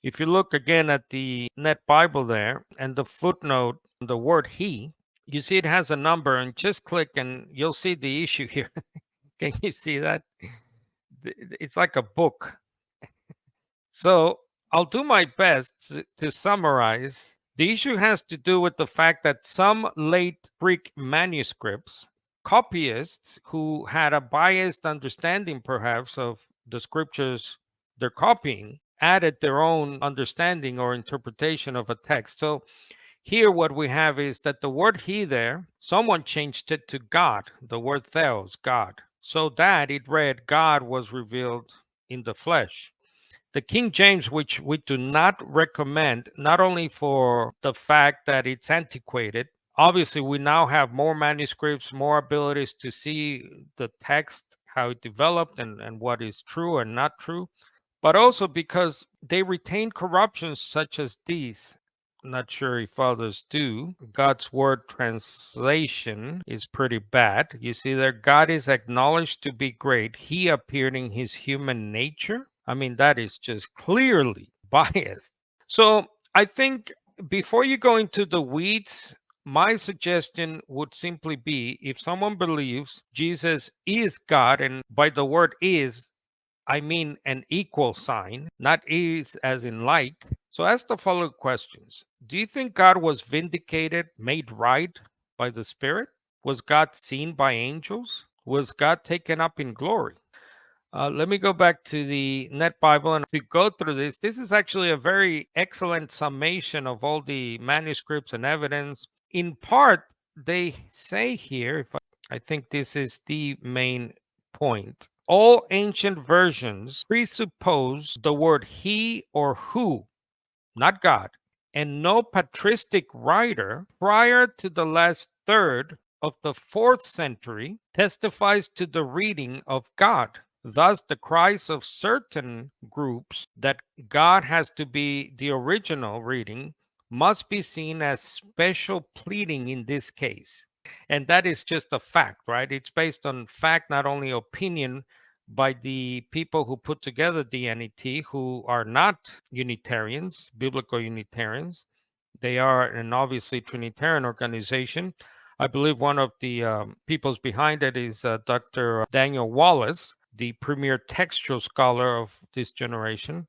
If you look again at the Net Bible there and the footnote, the word he, you see it has a number, and just click and you'll see the issue here. Can you see that? It's like a book. So I'll do my best to summarize. The issue has to do with the fact that some late Greek manuscripts, copyists who had a biased understanding perhaps of the scriptures they're copying, added their own understanding or interpretation of a text. So here what we have is that the word he there, someone changed it to God, the word theos, God, so that it read God was revealed in the flesh. The King James, which we do not recommend, not only for the fact that it's antiquated, obviously we now have more manuscripts, more abilities to see the text, how it developed, and what is true and not true, but also because they retain corruptions such as these. Not sure if others do. God's word translation is pretty bad. You see there, God is acknowledged to be great. He appeared in his human nature. I mean, that is just clearly biased. So I think before you go into the weeds, my suggestion would simply be if someone believes Jesus is God, and by the word is, I mean an equal sign, not is as in like. So ask the following questions. Do you think God was vindicated, made right by the Spirit? Was God seen by angels? Was God taken up in glory? Let me go back to the Net Bible and to go through this. This is actually a very excellent summation of all the manuscripts and evidence. In part, they say here, if I think this is the main point. All ancient versions presuppose the word he or who, not God, and no patristic writer prior to the last third of the 4th century testifies to the reading of God. Thus, the cries of certain groups that God has to be the original reading must be seen as special pleading in this case. And that is just a fact, right? It's based on fact, not only opinion by the people who put together the NET, who are not Unitarians, biblical Unitarians. They are an obviously Trinitarian organization. I believe one of the peoples behind it is Dr. Daniel Wallace, the premier textual scholar of this generation.